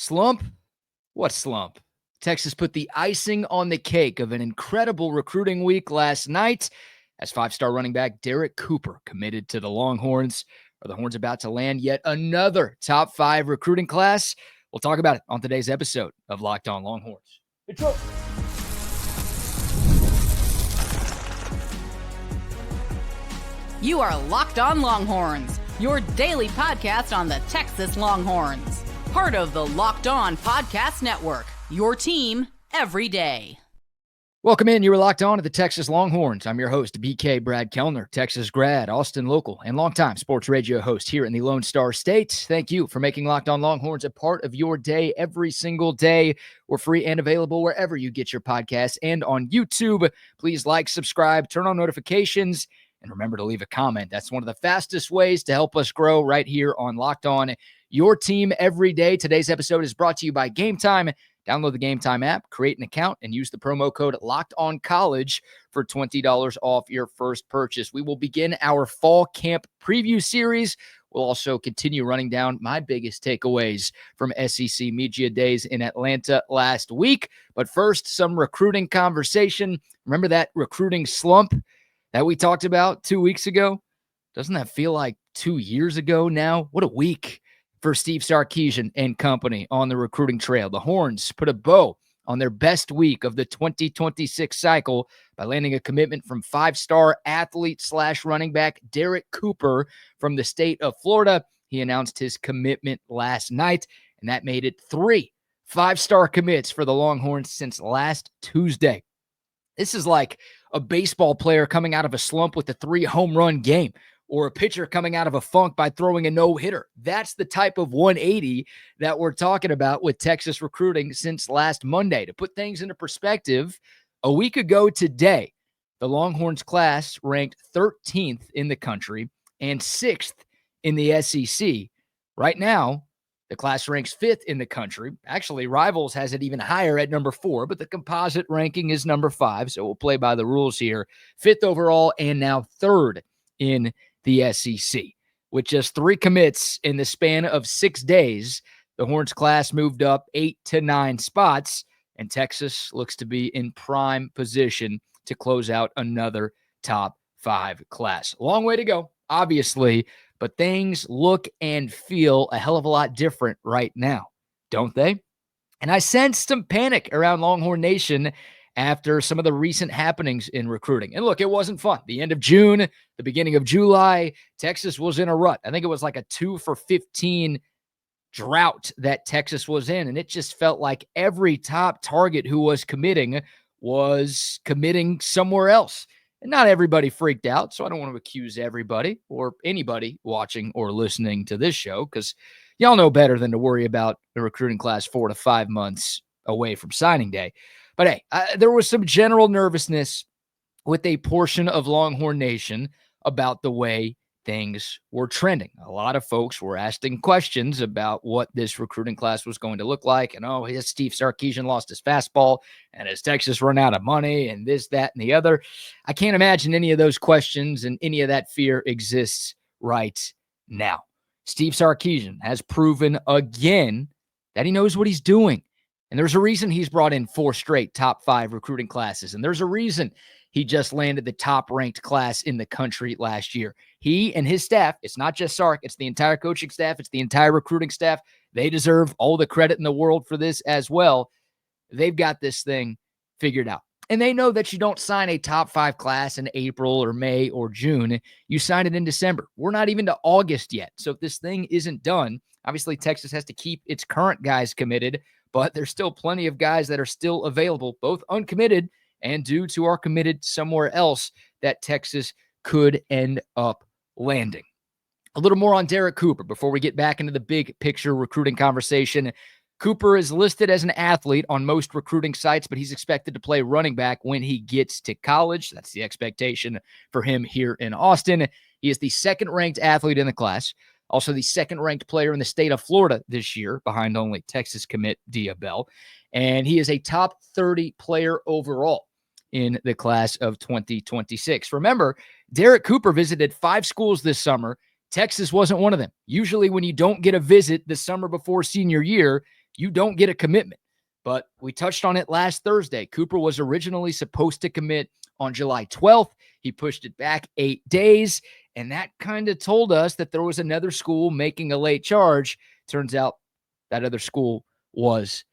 Slump? What slump? Texas put the icing on the cake of an incredible recruiting week last night as five-star running back Derrek Cooper committed to the Longhorns. Are the Horns about to land yet another top 5 recruiting class? We'll talk about it on today's episode of Locked On Longhorns. Intro. You are Locked On Longhorns, your daily podcast on the Texas Longhorns. Part of the Locked On Podcast Network, your team every day. Welcome in. You are locked on to the Texas Longhorns. I'm your host, BK Brad Kellner, Texas grad, Austin local, and longtime sports radio host here in the Lone Star State. Thank you for making Locked On Longhorns a part of your day every single day. We're free and available wherever you get your podcasts and on YouTube. Please like, subscribe, turn on notifications, and remember to leave a comment. That's one of the fastest ways to help us grow right here on Locked On, your team every day. Today's episode is brought to you by Game Time. Download the Game Time app, create an account, and use the promo code LOCKEDONCollege for $20 off your first purchase. We will begin our fall camp preview series. We'll also continue running down my biggest takeaways from SEC Media Days in Atlanta last week. But first, some recruiting conversation. Remember that recruiting slump that we talked about 2 weeks ago? Doesn't that feel like 2 years ago now? What a week for Steve Sarkisian and company on the recruiting trail. The Horns put a bow on their best week of the 2026 cycle by landing a commitment from five-star athlete/running back Derrek Cooper from the state of Florida. He announced his commitment last night, and that made it 3 five-star commits for the Longhorns since last Tuesday. This is like a baseball player coming out of a slump with a 3-home-run game, or a pitcher coming out of a funk by throwing a no-hitter. That's the type of 180 that we're talking about with Texas recruiting since last Monday. To put things into perspective, a week ago today, the Longhorns class ranked 13th in the country and 6th in the SEC. Right now, the class ranks 5th in the country. Actually, Rivals has it even higher at number 4, but the composite ranking is number 5, so we'll play by the rules here. 5th overall and now 3rd in the SEC. With just 3 commits in the span of 6 days, the Horns class moved up 8 to 9 spots, and Texas looks to be in prime position to close out another top 5 class. Long way to go, obviously, but things look and feel a hell of a lot different right now, don't they? And I sensed some panic around Longhorn Nation after some of the recent happenings in recruiting. And look, it wasn't fun. The end of June, the beginning of July, Texas was in a rut. I think it was like a 2-for-15 drought that Texas was in. And it just felt like every top target who was committing somewhere else. And not everybody freaked out, so I don't want to accuse everybody or anybody watching or listening to this show, because y'all know better than to worry about the recruiting class 4 to 5 months away from signing day. But hey, there was some general nervousness with a portion of Longhorn Nation about the way things were trending. A lot of folks were asking questions about what this recruiting class was going to look like. And, has Steve Sarkisian lost his fastball? And has Texas run out of money? And this, that, and the other. I can't imagine any of those questions and any of that fear exists right now. Steve Sarkisian has proven again that he knows what he's doing. And there's a reason he's brought in 4 straight top 5 recruiting classes. And there's a reason he just landed the top-ranked class in the country last year. He and his staff, it's not just Sark, it's the entire coaching staff, it's the entire recruiting staff. They deserve all the credit in the world for this as well. They've got this thing figured out. And they know that you don't sign a top 5 class in April or May or June. You sign it in December. We're not even to August yet. So if this thing isn't done, obviously Texas has to keep its current guys committed, but there's still plenty of guys that are still available, both uncommitted and due to our committed somewhere else, that Texas could end up landing. A little more on Derrek Cooper before we get back into the big picture recruiting conversation. Cooper is listed as an athlete on most recruiting sites, but he's expected to play running back when he gets to college. That's the expectation for him here in Austin. He is the 2nd-ranked athlete in the class, also the 2nd-ranked player in the state of Florida this year, behind only Texas commit Dia Bell. And he is a top 30 player overall in the class of 2026. Remember, Derrek Cooper visited 5 schools this summer. Texas wasn't one of them. Usually when you don't get a visit the summer before senior year, you don't get a commitment. But we touched on it last Thursday. Cooper was originally supposed to commit on July 12th. He pushed it back 8 days, and that kind of told us that there was another school making a late charge. Turns out that other school was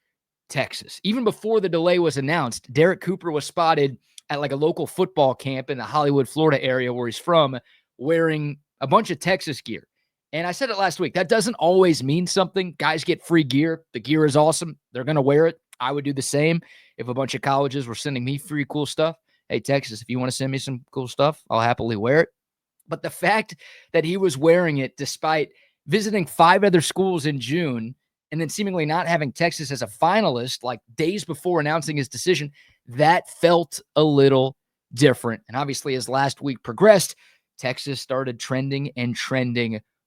Texas. Even before the delay was announced, Derrek Cooper was spotted at like a local football camp in the Hollywood, Florida area where he's from, wearing a bunch of Texas gear. And I said it last week, that doesn't always mean something. Guys get free gear. The gear is awesome. They're going to wear it. I would do the same if a bunch of colleges were sending me free cool stuff. Hey, Texas, if you want to send me some cool stuff, I'll happily wear it. But the fact that he was wearing it despite visiting 5 other schools in June and then seemingly not having Texas as a finalist like days before announcing his decision, that felt a little different. And obviously, as last week progressed, Texas started trending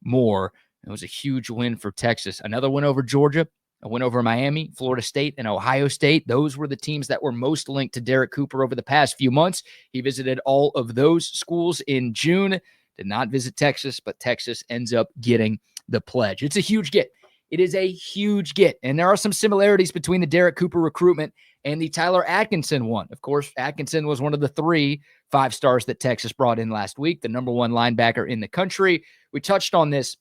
more. It was a huge win for Texas. Another win over Georgia, a win over Miami, Florida State, and Ohio State. Those were the teams that were most linked to Derrek Cooper over the past few months. He visited all of those schools in June, did not visit Texas, but Texas ends up getting the pledge. It's a huge get. It is a huge get. And there are some similarities between the Derrek Cooper recruitment and the Tyler Atkinson one. Of course, Atkinson was one of the 3 5-stars that Texas brought in last week, the number 1 linebacker in the country. We touched on this.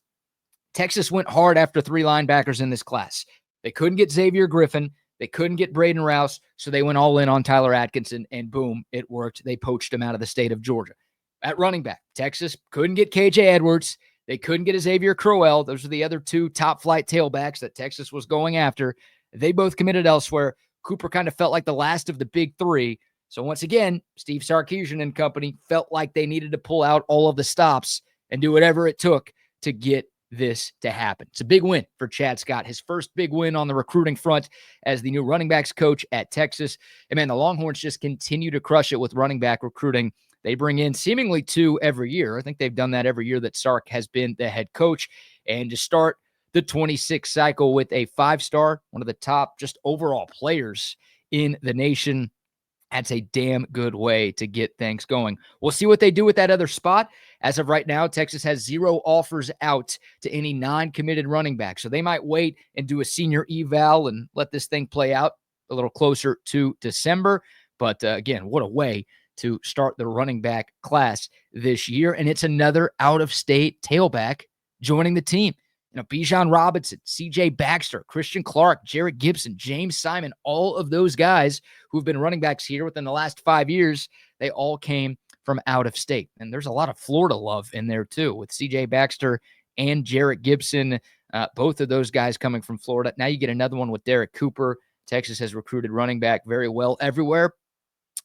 Texas went hard after 3 linebackers in this class. They couldn't get Xavier Griffin. They couldn't get Braden Rouse, so they went all in on Tyler Atkinson, and boom, it worked. They poached him out of the state of Georgia. At running back, Texas couldn't get KJ Edwards. They couldn't get Xavier Crowell. Those are the other 2 top-flight tailbacks that Texas was going after. They both committed elsewhere. Cooper kind of felt like the last of the big 3. So once again, Steve Sarkisian and company felt like they needed to pull out all of the stops and do whatever it took to get this to happen. It's a big win for Chad Scott, his first big win on the recruiting front as the new running backs coach at Texas. And man, the Longhorns just continue to crush it with running back recruiting. They bring in seemingly 2 every year. I think they've done that every year that Sark has been the head coach. And to start the 26 cycle with a 5-star, one of the top just overall players in the nation, that's a damn good way to get things going. We'll see what they do with that other spot. As of right now, Texas has 0 offers out to any non-committed running back. So they might wait and do a senior eval and let this thing play out a little closer to December. But again, what a way to start the running back class this year. And it's another out-of-state tailback joining the team. You know, Bijan Robinson, CJ Baxter, Christian Clark, Jarrett Gibson, James Simon, all of those guys who've been running backs here within the last 5 years, they all came from out of state. And there's a lot of Florida love in there too with CJ Baxter and Jarrett Gibson, both of those guys coming from Florida. Now you get another one with Derrek Cooper. Texas has recruited running back very well everywhere.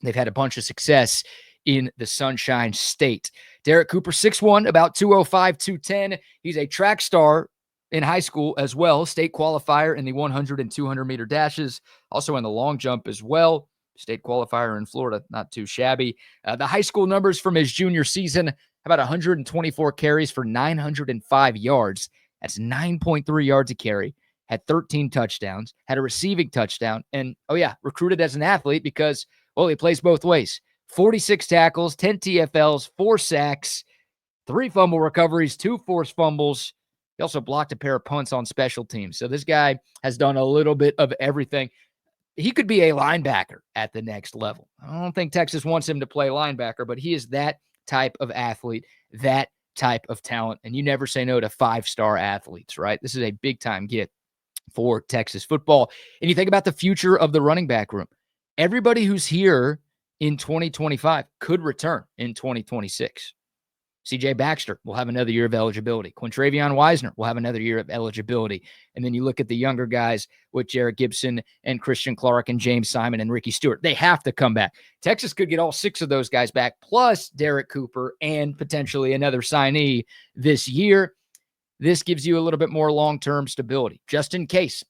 They've had a bunch of success in the Sunshine State. Derrek Cooper, 6'1", about 205, 210. He's a track star in high school as well, state qualifier in the 100 and 200-meter dashes, also in the long jump as well. State qualifier in Florida, not too shabby. The high school numbers from his junior season, about 124 carries for 905 yards. That's 9.3 yards a carry. Had 13 touchdowns, had a receiving touchdown, and, recruited as an athlete because, well, he plays both ways. 46 tackles, 10 TFLs, 4 sacks, 3 fumble recoveries, 2 forced fumbles. He also blocked a pair of punts on special teams. So this guy has done a little bit of everything. He could be a linebacker at the next level. I don't think Texas wants him to play linebacker, but he is that type of athlete, that type of talent. And you never say no to 5-star athletes, right? This is a big-time get for Texas football. And you think about the future of the running back room. Everybody who's here in 2025 could return in 2026. CJ Baxter will have another year of eligibility. Quintravion Wisner will have another year of eligibility. And then you look at the younger guys with Jarrett Gibson and Christian Clark and James Simon and Ricky Stewart. They have to come back. Texas could get all 6 of those guys back, plus Derrek Cooper and potentially another signee this year. This gives you a little bit more long-term stability, just in case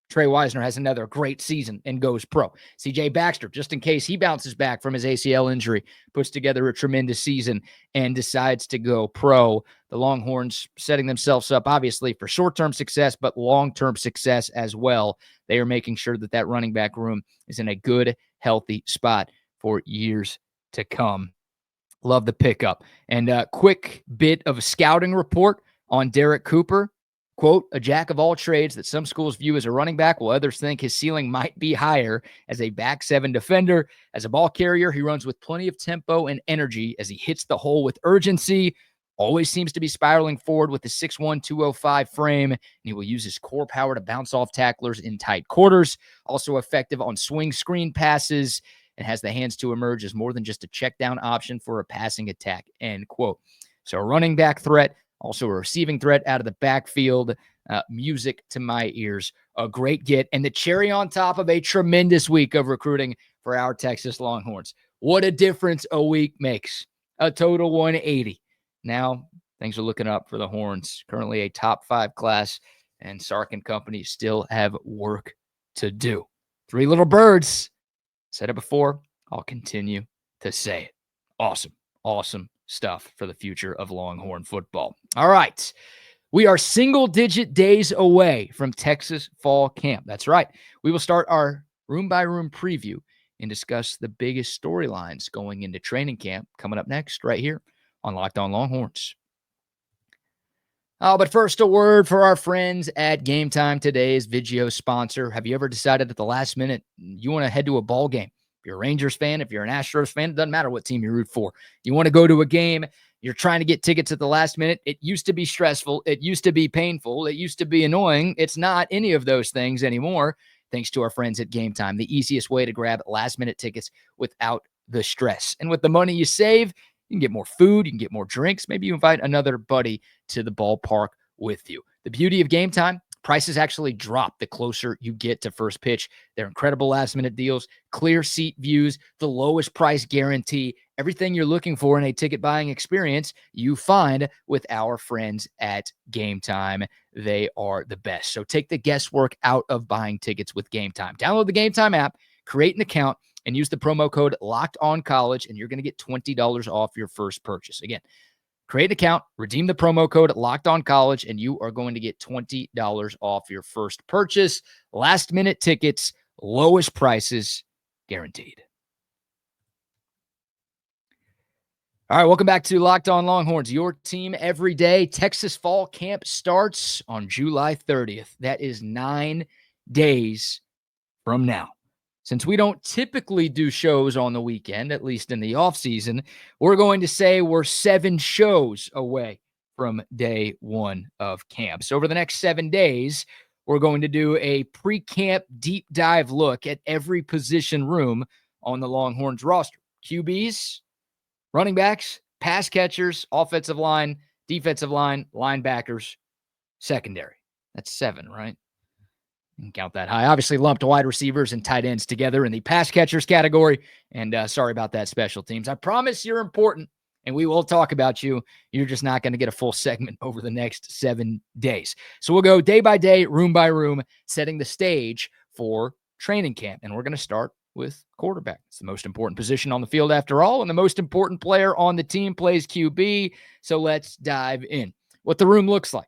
Trey Wisner has another great season and goes pro. CJ Baxter, just in case he bounces back from his ACL injury, puts together a tremendous season and decides to go pro. The Longhorns setting themselves up, obviously, for short-term success, but long-term success as well. They are making sure that that running back room is in a good, healthy spot for years to come. Love the pickup. And a quick bit of a scouting report on Derrek Cooper. Quote, a jack of all trades that some schools view as a running back, while others think his ceiling might be higher as a back seven defender. As a ball carrier, he runs with plenty of tempo and energy as he hits the hole with urgency. Always seems to be spiraling forward with the 6'1", 205 frame, and he will use his core power to bounce off tacklers in tight quarters. Also effective on swing screen passes and has the hands to emerge as more than just a check down option for a passing attack, end quote. So a running back threat, also a receiving threat out of the backfield. Music to my ears. A great get. And the cherry on top of a tremendous week of recruiting for our Texas Longhorns. What a difference a week makes. A total 180. Now, things are looking up for the Horns. Currently a top 5 class, and Sark and company still have work to do. 3 little birds. Said it before. I'll continue to say it. Awesome. Awesome stuff for the future of Longhorn football. All right. We are single-digit days away from Texas fall camp. That's right. We will start our room-by-room preview and discuss the biggest storylines going into training camp coming up next right here on Locked On Longhorns. Oh, but first, a word for our friends at Game Time, today's video sponsor. Have you ever decided at the last minute you want to head to a ball game? If you're a Rangers fan, if you're an Astros fan, it doesn't matter what team you root for. You want to go to a game, you're trying to get tickets at the last minute. It used to be stressful. It used to be painful. It used to be annoying. It's not any of those things anymore, thanks to our friends at Game Time, the easiest way to grab last-minute tickets without the stress. And with the money you save, you can get more food, you can get more drinks. Maybe you invite another buddy to the ballpark with you. The beauty of Game Time, prices actually drop the closer you get to first pitch. They're incredible last-minute deals, clear seat views, the lowest price guarantee. Everything you're looking for in a ticket buying experience, you find with our friends at Game Time. They are the best. So take the guesswork out of buying tickets with Game Time. Download the Game Time app, create an account, and use the promo code LOCKEDONCollege, and you're going to get $20 off your first purchase. Again, create an account, redeem the promo code LOCKEDONCollege, and you are going to get $20 off your first purchase. Last-minute tickets, lowest prices, guaranteed. All right, welcome back to Locked On Longhorns, your team every day. Texas Fall Camp starts on July 30th. That is 9 days from now. Since we don't typically do shows on the weekend, at least in the offseason, we're going to say we're 7 shows away from day 1 of camp. So over the next 7 days, we're going to do a pre-camp deep dive look at every position room on the Longhorns roster. QBs, running backs, pass catchers, offensive line, defensive line, linebackers, secondary. That's 7, right? You can count that high. Obviously lumped wide receivers and tight ends together in the pass catchers category. And sorry about that, special teams. I promise you're important, and we will talk about you. You're just not going to get a full segment over the next 7 days. So we'll go day by day, room by room, setting the stage for training camp. And we're going to start with quarterback. It's the most important position on the field after all, and the most important player on the team plays QB. So let's dive in. What the room looks like.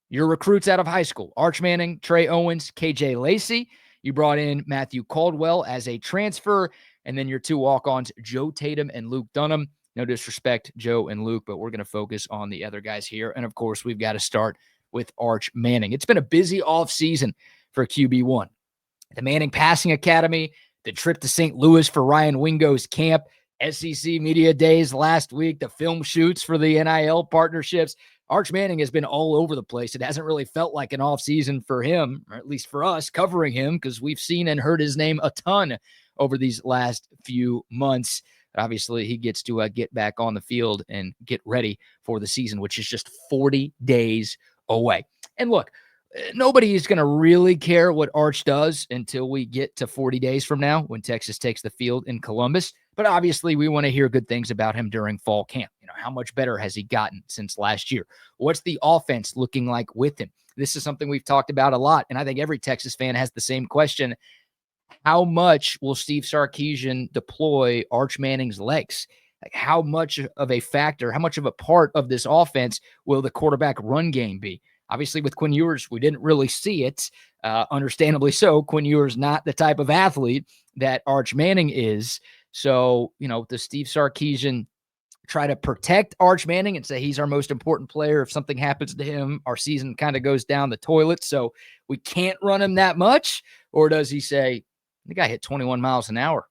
Your recruits out of high school, Arch Manning, Trey Owens, KJ Lacey. You brought in Matthew Caldwell as a transfer, and then your 2 walk-ons, Joe Tatum and Luke Dunham. No disrespect, Joe and Luke, but we're going to focus on the other guys here. And, of course, we've got to start with Arch Manning. It's been a busy offseason for QB1. The Manning Passing Academy, the trip to St. Louis for Ryan Wingo's camp, SEC Media Days last week, the film shoots for the NIL partnerships. Arch Manning has been all over the place. It hasn't really felt like an offseason for him, or at least for us covering him, because we've seen and heard his name a ton over these last few months. Obviously, he gets to get back on the field and get ready for the season, which is just 40 days away. And look, nobody is going to really care what Arch does until we get to 40 days from now when Texas takes the field in Columbus. But obviously, we want to hear good things about him during fall camp. You know, how much better has he gotten since last year? What's the offense looking like with him? This is something we've talked about a lot, and I think every Texas fan has the same question. How much will Steve Sarkisian deploy Arch Manning's legs? Like, how much of a factor, how much of a part of this offense will the quarterback run game be? Obviously, with Quinn Ewers, we didn't really see it. Understandably so. Quinn Ewers not the type of athlete that Arch Manning is. So, you know, the Steve Sarkisian try to protect Arch Manning and say he's our most important player. If something happens to him, our season kind of goes down the toilet, so we can't run him that much? Or does he say, the guy hit 21 miles an hour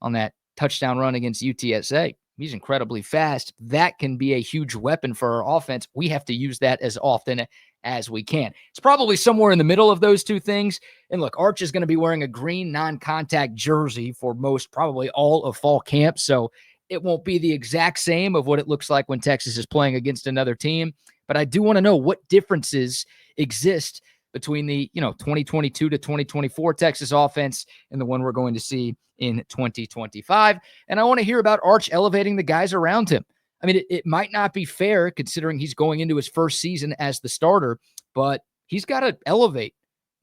on that touchdown run against UTSA? He's incredibly fast. That can be a huge weapon for our offense. We have to use that as often as we can. It's probably somewhere in the middle of those two things. And look, Arch is going to be wearing a green non-contact jersey for probably all of fall camp. So it won't be the exact same of what it looks like when Texas is playing against another team. But I do want to know what differences exist between the 2022 to 2024 Texas offense and the one we're going to see in 2025. And I want to hear about Arch elevating the guys around him. I mean, it might not be fair considering he's going into his first season as the starter, but he's got to elevate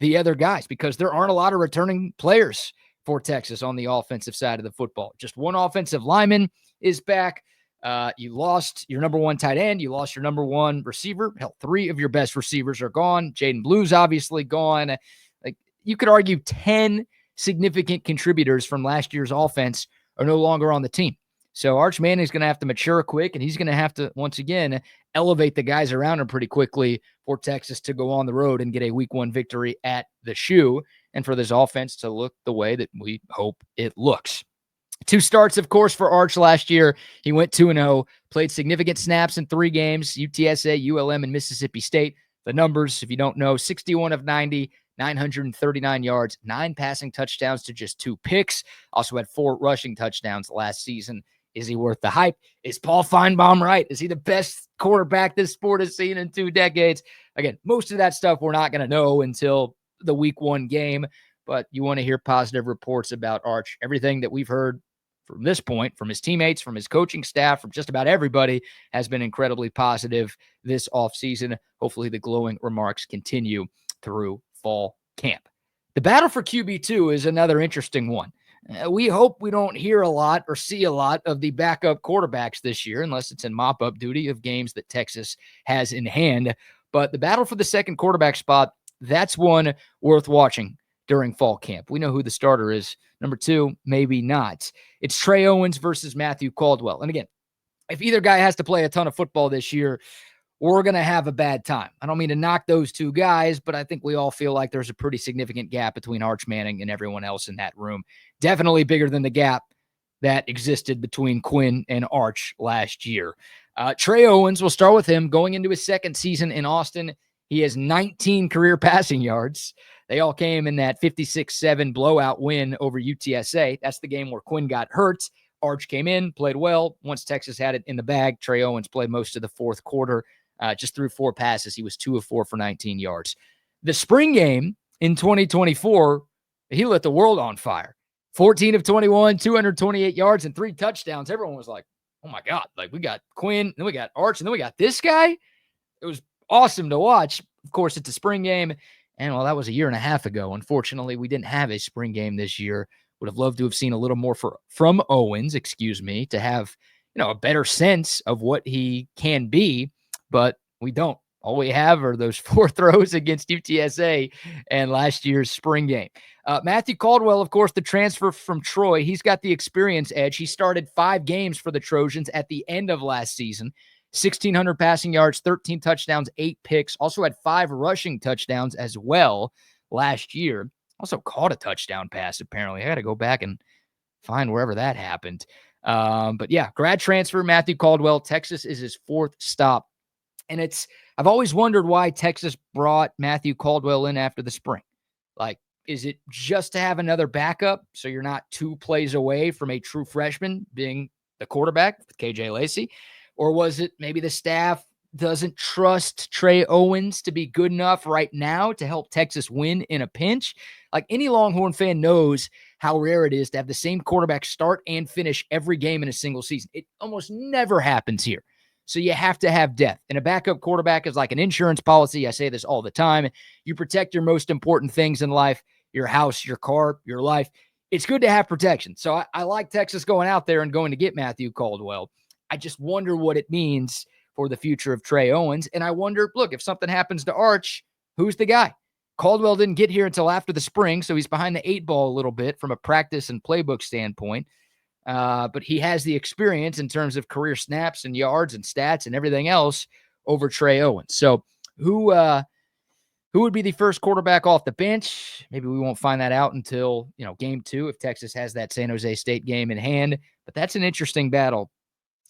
the other guys because there aren't a lot of returning players for Texas on the offensive side of the football. Just one offensive lineman is back. You lost your number one tight end. You lost your number one receiver. Hell, 3 of your best receivers are gone. Jaden Blue's obviously gone. Like, you could argue 10 significant contributors from last year's offense are no longer on the team. So Arch Manning's going to have to mature quick, and he's going to have to, once again, elevate the guys around him pretty quickly for Texas to go on the road and get a week 1 victory at the Shoe, and for this offense to look the way that we hope it looks. 2 starts, of course, for Arch last year. He went 2-0, played significant snaps in 3 games, UTSA, ULM, and Mississippi State. The numbers, if you don't know, 61 of 90, 939 yards, 9 passing touchdowns to just 2 picks. Also had 4 rushing touchdowns last season. Is he worth the hype? Is Paul Feinbaum right? Is he the best quarterback this sport has seen in 2 decades? Again, most of that stuff we're not going to know until the week 1 game, but you want to hear positive reports about Arch. Everything that we've heard from this point, from his teammates, from his coaching staff, from just about everybody, has been incredibly positive this offseason. Hopefully the glowing remarks continue through fall camp. The battle for QB2 is another interesting one. We hope we don't hear a lot or see a lot of the backup quarterbacks this year, unless it's in mop-up duty of games that Texas has in hand. But the battle for the second quarterback spot, that's one worth watching during fall camp. We know who the starter is. Number 2, maybe not. It's Trey Owens versus Matthew Caldwell. And again, if either guy has to play a ton of football this year, we're going to have a bad time. I don't mean to knock those 2 guys, but I think we all feel like there's a pretty significant gap between Arch Manning and everyone else in that room. Definitely bigger than the gap that existed between Quinn and Arch last year. Trey Owens, we'll start with him. Going into his second season in Austin, he has 19 career passing yards. They all came in that 56-7 blowout win over UTSA. That's the game where Quinn got hurt. Arch came in, played well. Once Texas had it in the bag, Trey Owens played most of the fourth quarter. Just threw 4 passes. He was 2 of 4 for 19 yards. The spring game in 2024, he lit the world on fire. 14 of 21, 228 yards, and 3 touchdowns. Everyone was like, oh my God, like we got Quinn, then we got Arch, and then we got this guy. It was awesome to watch. Of course, it's a spring game. And well, that was a year and a half ago. Unfortunately, we didn't have a spring game this year. Would have loved to have seen a little more from Owens, to have, a better sense of what he can be, but we don't. All we have are those 4 throws against UTSA and last year's spring game. Matthew Caldwell, of course, the transfer from Troy, he's got the experience edge. He started 5 games for the Trojans at the end of last season. 1,600 passing yards, 13 touchdowns, 8 picks. Also had 5 rushing touchdowns as well last year. Also caught a touchdown pass, apparently. I got to go back and find wherever that happened. But yeah, grad transfer, Matthew Caldwell. Texas is his 4th stop. And I've always wondered why Texas brought Matthew Caldwell in after the spring. Like, is it just to have another backup so you're not 2 plays away from a true freshman being the quarterback with KJ Lacey? Or was it maybe the staff doesn't trust Trey Owens to be good enough right now to help Texas win in a pinch? Like, any Longhorn fan knows how rare it is to have the same quarterback start and finish every game in a single season. It almost never happens here. So you have to have depth. And a backup quarterback is like an insurance policy. I say this all the time. You protect your most important things in life, your house, your car, your life. It's good to have protection. So I like Texas going out there and going to get Matthew Caldwell. I just wonder what it means for the future of Trey Owens. And I wonder, look, if something happens to Arch, who's the guy? Caldwell didn't get here until after the spring, so he's behind the 8 ball a little bit from a practice and playbook standpoint. but he has the experience in terms of career snaps and yards and stats and everything else over Trey Owens. So who would be the first quarterback off the bench? Maybe we won't find that out until, game 2 if Texas has that San Jose State game in hand. But that's an interesting battle,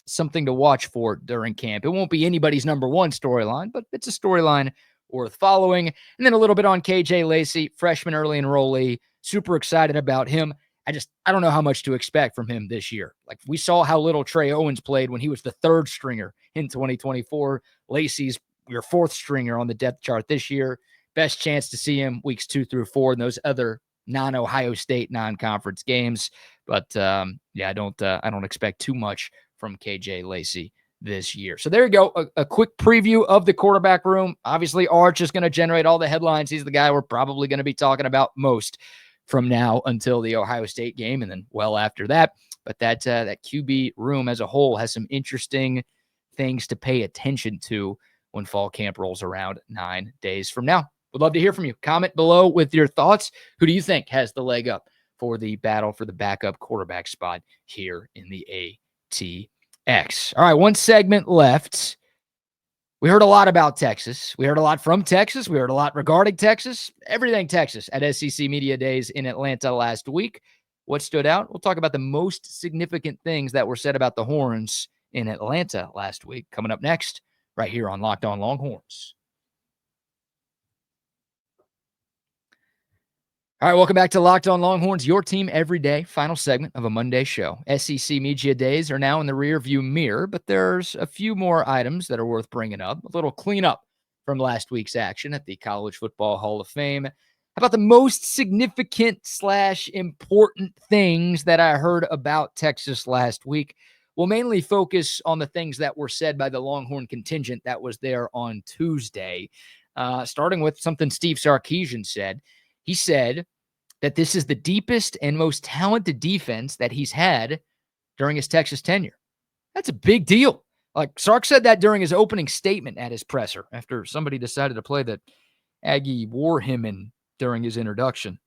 something to watch for during camp. It won't be anybody's number one storyline, but it's a storyline worth following. And then a little bit on KJ Lacey, freshman early enrollee. Super excited about him. I don't know how much to expect from him this year. Like, we saw how little Trey Owens played when he was the third stringer in 2024. Lacey's your fourth stringer on the depth chart this year. Best chance to see him weeks 2 through 4 in those other non-Ohio State non-conference games. But I don't expect too much from KJ Lacey this year. So there you go. A quick preview of the quarterback room. Obviously, Arch is going to generate all the headlines. He's the guy we're probably going to be talking about most from now until the Ohio State game, and then well after that. But that QB room as a whole has some interesting things to pay attention to when fall camp rolls around 9 days from now. Would love to hear from you. Comment below with your thoughts. Who do you think has the leg up for the battle for the backup quarterback spot here in the ATX? All right, one segment left. We heard a lot about Texas. We heard a lot from Texas. We heard a lot regarding Texas. Everything Texas at SEC Media Days in Atlanta last week. What stood out? We'll talk about the most significant things that were said about the Horns in Atlanta last week. Coming up next, right here on Locked On Longhorns. All right, welcome back to Locked On Longhorns, your team every day. Final segment of a Monday show. SEC Media Days are now in the rearview mirror, but there's a few more items that are worth bringing up. A little cleanup from last week's action at the College Football Hall of Fame. How about the most significant / important things that I heard about Texas last week? We'll mainly focus on the things that were said by the Longhorn contingent that was there on Tuesday, starting with something Steve Sarkisian said. He said that this is the deepest and most talented defense that he's had during his Texas tenure. That's a big deal. Like, Sark said that during his opening statement at his presser after somebody decided to play that Aggie war hymn during his introduction.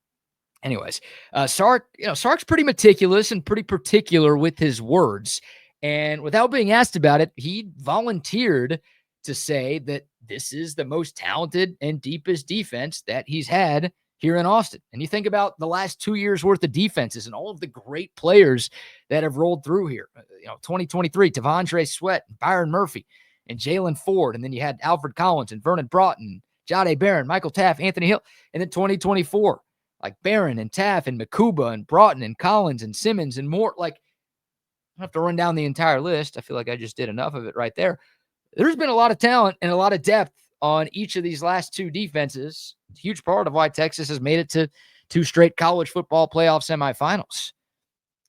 Anyways, Sark's pretty meticulous and pretty particular with his words. And without being asked about it, he volunteered to say that this is the most talented and deepest defense that he's had here in Austin. And you think about the last 2 years worth of defenses and all of the great players that have rolled through here. 2023, Tavondre Sweat, Byron Murphy, and Jalen Ford. And then you had Alfred Collins and Vernon Broughton, Jahdae Barron, Michael Taff, Anthony Hill. And then 2024, like Barron and Taff and Makuba and Broughton and Collins and Simmons and more. Like, I don't have to run down the entire list. I feel like I just did enough of it right there. There's been a lot of talent and a lot of depth on each of these last two defenses. It's a huge part of why Texas has made it to 2 straight college football playoff semifinals.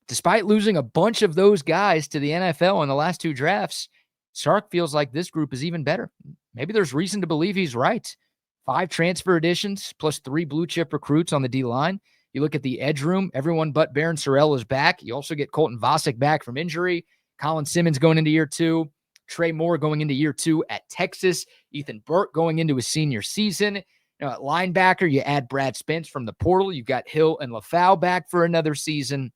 Despite losing a bunch of those guys to the NFL in the last 2 drafts, Sark feels like this group is even better. Maybe there's reason to believe he's right. 5 transfer additions plus 3 blue chip recruits on the D-line. You look at the edge room, everyone but Barron Sorrell is back. You also get Colton Vasek back from injury. Colin Simmons going into year 2. Trey Moore going into year 2 at Texas. Ethan Burke going into his senior season. At linebacker, you add Brad Spence from the portal. You've got Hill and LaFau back for another season.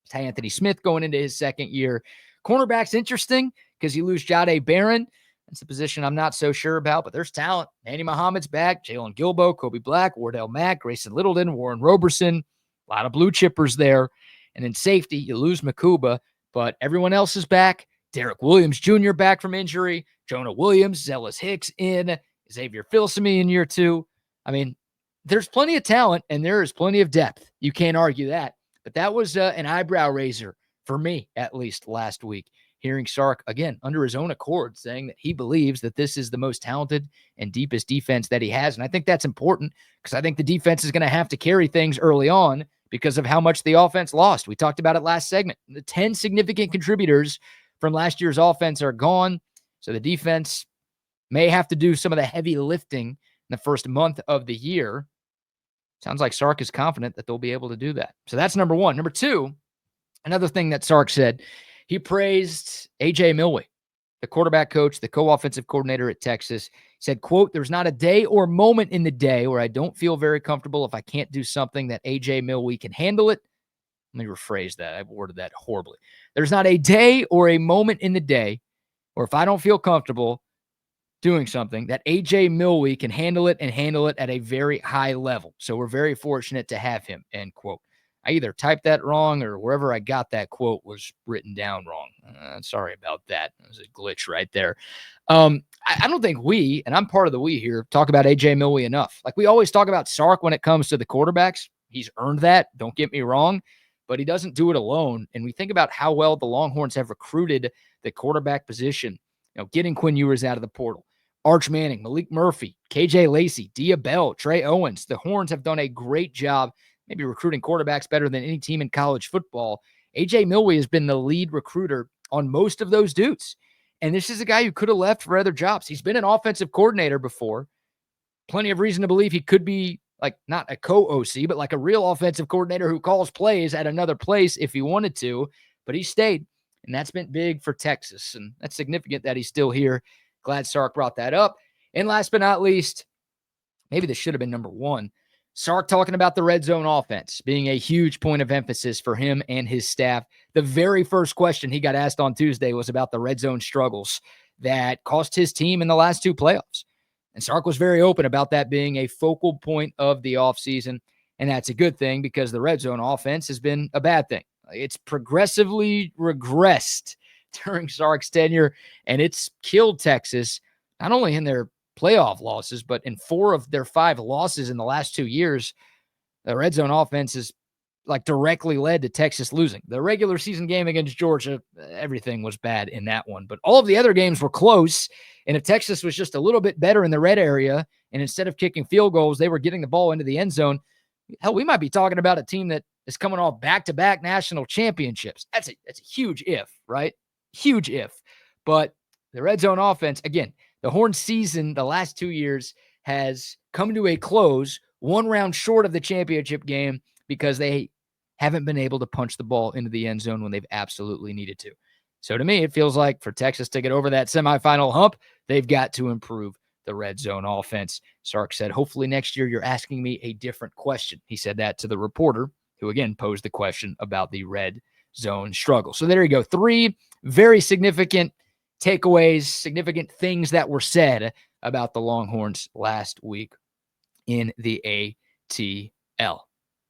Ty Anthony Smith going into his second year. Cornerback's interesting because you lose Jahdae Barron. That's a position I'm not so sure about, but there's talent. Manny Muhammad's back. Jalen Gilbo, Kobe Black, Wardell Mack, Grayson Littleton, Warren Roberson. A lot of blue chippers there. And in safety, you lose Makuba, but everyone else is back. Derek Williams Jr. back from injury. Jonah Williams, Zealous Hicks in. Xavier Filsaime in year 2. I mean, there's plenty of talent and there is plenty of depth. You can't argue that. But that was an eyebrow raiser for me, at least last week, hearing Sark, again, under his own accord, saying that he believes that this is the most talented and deepest defense that he has. And I think that's important because I think the defense is going to have to carry things early on because of how much the offense lost. We talked about it last segment. The 10 significant contributors from last year's offense are gone. So the defense may have to do some of the heavy lifting in the first month of the year. Sounds like Sark is confident that they'll be able to do that. So that's number 1. Number 2, another thing that Sark said, he praised A.J. Milwee, the quarterback coach, the co-offensive coordinator at Texas. He said, quote, "There's not a day or moment in the day where I don't feel very comfortable if I can't do something that A.J. Milwee can handle it. Let me rephrase that. I worded that horribly. There's not a day or a moment in the day, or if I don't feel comfortable doing something, that AJ Milwee can handle it and handle it at a very high level. So we're very fortunate to have him, end quote. I either typed that wrong or wherever I got that quote was written down wrong. Sorry about that. It was a glitch right there. I don't think we, and I'm part of the we here, talk about AJ Milwee enough. Like we always talk about Sark when it comes to the quarterbacks. He's earned that. Don't get me wrong, but he doesn't do it alone. And we think about how well the Longhorns have recruited the quarterback position, getting Quinn Ewers out of the portal. Arch Manning, Malik Murphy, KJ Lacey, Dia Bell, Trey Owens. The Horns have done a great job, maybe recruiting quarterbacks better than any team in college football. AJ Milwee has been the lead recruiter on most of those dudes. And this is a guy who could have left for other jobs. He's been an offensive coordinator before. Plenty of reason to believe he could be like not a co-OC, but like a real offensive coordinator who calls plays at another place if he wanted to. But he stayed, and that's been big for Texas. And that's significant that he's still here. Glad Sark brought that up. And last but not least, maybe this should have been number one, Sark talking about the red zone offense being a huge point of emphasis for him and his staff. The very first question he got asked on Tuesday was about the red zone struggles that cost his team in the last two playoffs. And Sark was very open about that being a focal point of the offseason. And that's a good thing because the red zone offense has been a bad thing. It's progressively regressed during Sark's tenure, and it's killed Texas, not only in their playoff losses, but in 4 of their 5 losses in the last 2 years, the red zone offense is like directly led to Texas losing. The regular season game against Georgia, everything was bad in that one, but all of the other games were close. And if Texas was just a little bit better in the red area, and instead of kicking field goals, they were getting the ball into the end zone, hell, we might be talking about a team that is coming off back-to-back national championships. That's a huge if, right? Huge if. But the red zone offense, again, the Horns season the last 2 years has come to a close 1 round short of the championship game because they haven't been able to punch the ball into the end zone when they've absolutely needed to. So to me, it feels like for Texas to get over that semifinal hump, they've got to improve the red zone offense. Sark said, hopefully next year you're asking me a different question. He said that to the reporter who, again, posed the question about the red zone struggle. So there you go. 3 very significant takeaways, significant things that were said about the Longhorns last week in the ATL.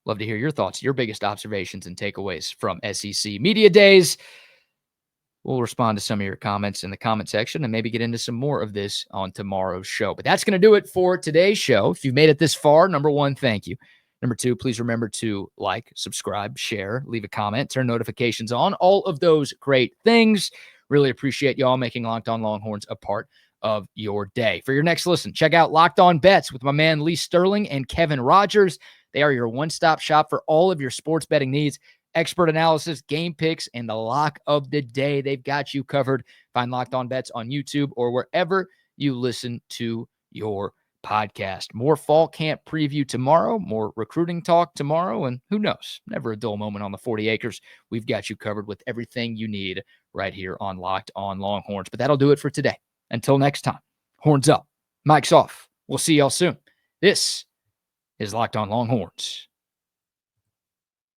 Love to hear your thoughts, your biggest observations and takeaways from SEC Media Days. We'll respond to some of your comments in the comment section and maybe get into some more of this on tomorrow's show. But that's going to do it for today's show. If you've made it this far, number 1, thank you. Number 2, please remember to like, subscribe, share, leave a comment, turn notifications on, all of those great things. Really appreciate y'all making Locked On Longhorns a part of your day. For your next listen, check out Locked On Bets with my man Lee Sterling and Kevin Rogers. They are your one-stop shop for all of your sports betting needs, expert analysis, game picks, and the lock of the day. They've got you covered. Find Locked On Bets on YouTube or wherever you listen to your podcast. More fall camp preview tomorrow, more recruiting talk tomorrow, and who knows, never a dull moment on the 40 acres. We've got you covered with everything you need right here on Locked On Longhorns. But that'll do it for today. Until next time, horns up, mic's off. We'll see y'all soon. This is Locked On Longhorns.